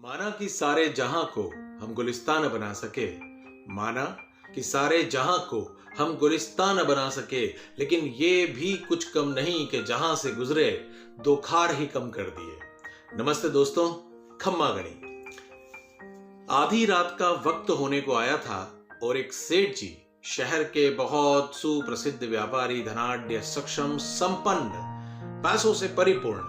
माना कि सारे जहां को हम गुलिस्तान बना सके। माना कि सारे जहां को हम गुलिस्तान बना सके, लेकिन ये भी कुछ कम नहीं कि जहां से गुजरे दो खार ही कम कर दिए। नमस्ते दोस्तों, खम्मा गणी। आधी रात का वक्त होने को आया था और एक सेठ जी, शहर के बहुत सुप्रसिद्ध व्यापारी, धनाढ्य, सक्षम, संपन्न, पैसों से परिपूर्ण,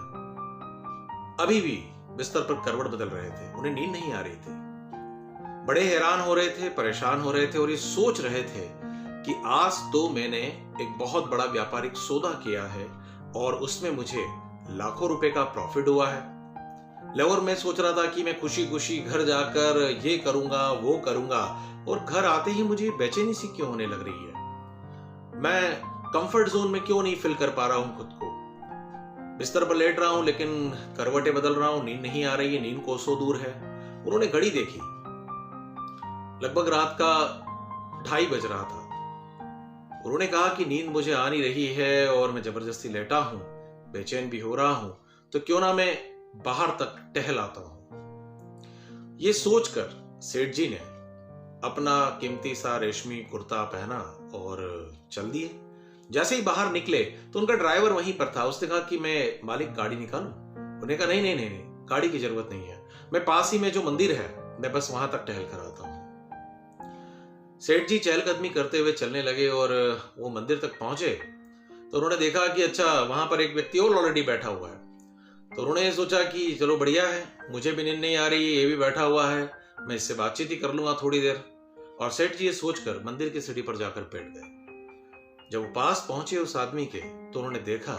अभी भी बिस्तर पर करवट बदल रहे थे। उन्हें नींद नहीं आ रही थी। बड़े हैरान हो रहे थे, परेशान हो रहे थे और ये सोच रहे थे कि आज तो मैंने एक बहुत बड़ा व्यापारिक सौदा किया है और उसमें मुझे लाखों रुपए का प्रॉफिट हुआ है। और मैं सोच रहा था कि मैं खुशी खुशी घर जाकर ये करूंगा वो करूंगा, और घर आते ही मुझे बेचैनी सी क्यों होने लग रही है। मैं कंफर्ट जोन में क्यों नहीं फिल कर पा रहा हूं खुद को। बिस्तर पर लेट रहा हूं लेकिन करवटें बदल रहा हूं, नींद नहीं आ रही है, नींद कोसों दूर है। उन्होंने घड़ी देखी, लगभग रात का 2:30 बज रहा था। उन्होंने कहा कि नींद मुझे आ नहीं रही है और मैं जबरदस्ती लेटा हूं, बेचैन भी हो रहा हूं, तो क्यों ना मैं बाहर तक टहल आता हूं। ये सोचकर सेठ जी ने अपना कीमती सा रेशमी कुर्ता पहना और चल दिए। जैसे ही बाहर निकले तो उनका ड्राइवर वहीं पर था। उसने कहा कि मैं मालिक गाड़ी निकालूं। उन्होंने कहा नहीं नहीं नहीं नहीं, गाड़ी की जरूरत नहीं है, मैं पास ही में जो मंदिर है मैं बस वहां तक टहल कर आता हूं। सेठ जी चहलकदमी करते हुए चलने लगे और वो मंदिर तक पहुंचे तो उन्होंने देखा कि अच्छा, वहां पर एक व्यक्ति और ऑलरेडी बैठा हुआ है। तो उन्होंने सोचा कि चलो बढ़िया है, मुझे भी नींद नहीं आ रही है, ये भी बैठा हुआ है, मैं इससे बातचीत ही कर लूंगा थोड़ी देर। और सेठ जी ये सोचकर मंदिर की सीढ़ी पर जाकर बैठ गए। जब वो पास पहुंचे उस आदमी के तो उन्होंने देखा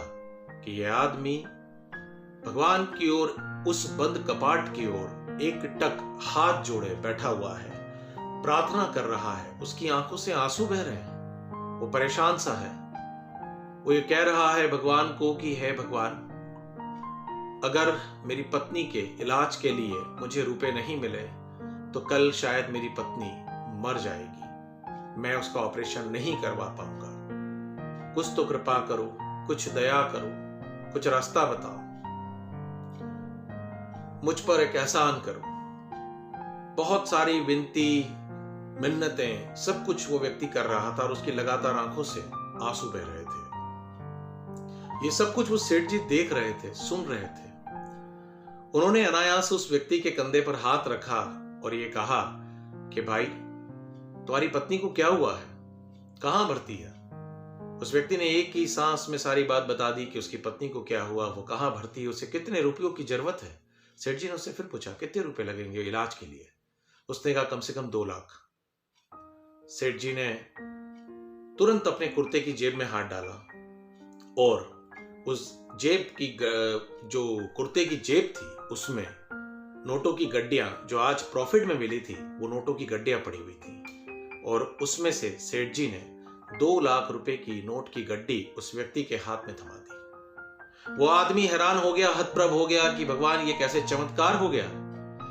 कि यह आदमी भगवान की ओर, उस बंद कपाट की ओर एकटक हाथ जोड़े बैठा हुआ है, प्रार्थना कर रहा है। उसकी आंखों से आंसू बह रहे हैं, वो परेशान सा है। वो ये कह रहा है भगवान को कि हे भगवान, अगर मेरी पत्नी के इलाज के लिए मुझे रुपए नहीं मिले तो कल शायद मेरी पत्नी मर जाएगी, मैं उसका ऑपरेशन नहीं करवा पाऊंगा। कुछ तो कृपा करो, कुछ दया करो, कुछ रास्ता बताओ, मुझ पर एक एहसान करो। बहुत सारी विनती, मिन्नतें, सब कुछ वो व्यक्ति कर रहा था और उसकी लगातार आंखों से आंसू बह रहे थे। ये सब कुछ वो सेठ जी देख रहे थे, सुन रहे थे। उन्होंने अनायास उस व्यक्ति के कंधे पर हाथ रखा और ये कहा कि भाई, तुम्हारी पत्नी को क्या हुआ है, कहां भर्ती है। उस व्यक्ति ने एक ही सांस में सारी बात बता दी कि उसकी पत्नी को क्या हुआ, वो कहां भर्ती है, उसे कितने रुपयों की जरूरत है। सेठ जी ने उससे फिर पूछा कितने रुपए लगेंगे इलाज के लिए। उसने कहा कम से कम 2 लाख। सेठ जी ने तुरंत अपने कुर्ते की जेब में हाथ डाला और उस जेब की, जो कुर्ते की जेब थी, उसमें नोटों की गड्डियां, जो आज प्रॉफिट में मिली थी, वो नोटों की गड्डियां पड़ी हुई थी। और उसमें से सेठ जी ने 2 लाख रुपए की नोट की गड्डी उस व्यक्ति के हाथ में थमा दी। वो आदमी हैरान हो गया, हतप्रभ हो गया कि भगवान, ये कैसे चमत्कार हो गया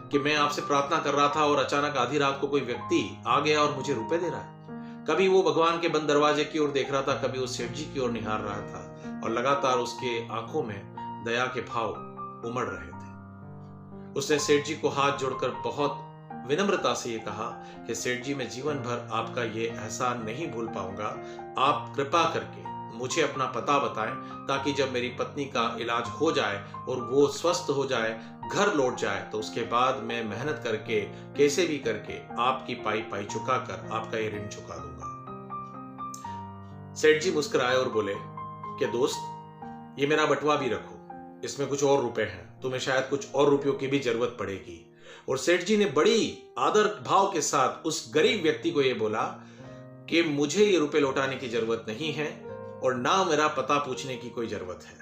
कि मैं आपसे प्रार्थना कर रहा था और अचानक आधी रात को कोई व्यक्ति आ गया और मुझे रुपए दे रहा है। कभी वो भगवान के बंद दरवाजे की ओर देख रहा था, कभी उस सेठ जी की ओर निहार रहा था और लगातार उसके आंखों में दया के भाव उमड़ रहे थे। उसने सेठ जी को हाथ जोड़कर बहुत विनम्रता से ये कहा कि सेठ जी, मैं जीवन भर आपका ये एहसान नहीं भूल पाऊंगा। आप कृपा करके मुझे अपना पता बताएं ताकि जब मेरी पत्नी का इलाज हो जाए और वो स्वस्थ हो जाए, घर लौट जाए, तो उसके बाद मैं मेहनत करके, कैसे भी करके, आपकी पाई पाई चुकाकर आपका ये ऋण चुका दूंगा। सेठ जी मुस्कुराए और बोले कि दोस्त, ये मेरा बटुआ भी रखो, इसमें कुछ और रुपए हैं, तुम्हें शायद कुछ और रुपयों की भी जरूरत पड़ेगी। और सेठ जी ने बड़ी आदर भाव के साथ उस गरीब व्यक्ति को यह बोला कि मुझे ये रुपए लौटाने की जरूरत नहीं है और ना मेरा पता पूछने की कोई जरूरत है।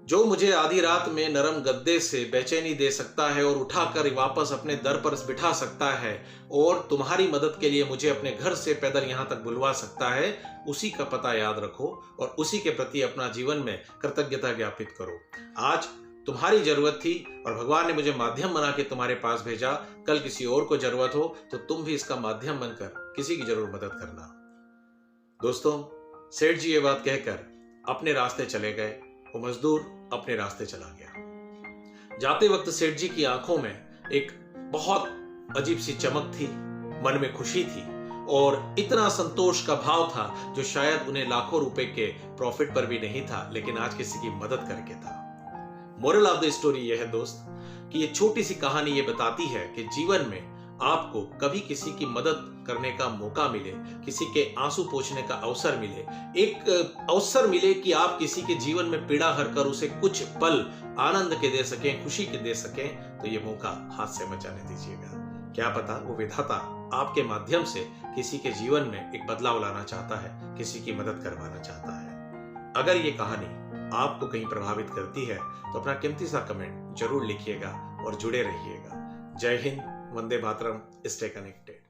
जो मुझे आधी रात में नरम गद्दे से बेचैनी दे सकता है और उठाकर वापस अपने दर पर बिठा सकता है और तुम्हारी मदद के लिए मुझे अपने घर से पैदल यहां तक बुलवा सकता है, उसी का पता याद रखो और उसी के प्रति अपना जीवन में कृतज्ञता ज्ञापित करो। आज तुम्हारी जरूरत थी और भगवान ने मुझे माध्यम बना के तुम्हारे पास भेजा। कल किसी और को जरूरत हो तो तुम भी इसका माध्यम बनकर किसी की जरूर मदद करना। दोस्तों, सेठ जी ये बात कहकर अपने रास्ते चले गए। वो मजदूर अपने रास्ते चला गया। जाते वक्त सेठ जी की आंखों में एक बहुत अजीब सी चमक थी, मन में खुशी थी और इतना संतोष का भाव था जो शायद उन्हें लाखों रुपए के प्रॉफिट पर भी नहीं था, लेकिन आज किसी की मदद करके था। मोरल ऑफ द स्टोरी यह है दोस्त कि ये छोटी सी कहानी ये बताती है कि जीवन में आपको कभी किसी की मदद करने का मौका मिले, किसी के आंसू पोंछने का अवसर मिले, एक अवसर मिले कि आप किसी के जीवन में पीड़ा हरकर उसे कुछ पल आनंद के दे सकें, खुशी के दे सकें, तो ये मौका हाथ से मत जाने दीजिएगा। क्या पता वो विधाता आपके माध्यम से किसी के जीवन में एक बदलाव लाना चाहता है, किसी की मदद करवाना चाहता है। अगर ये कहानी आपको कहीं प्रभावित करती है तो अपना कीमती सा कमेंट जरूर लिखिएगा और जुड़े रहिएगा। जय हिंद, वंदे मातरम, स्टे कनेक्टेड।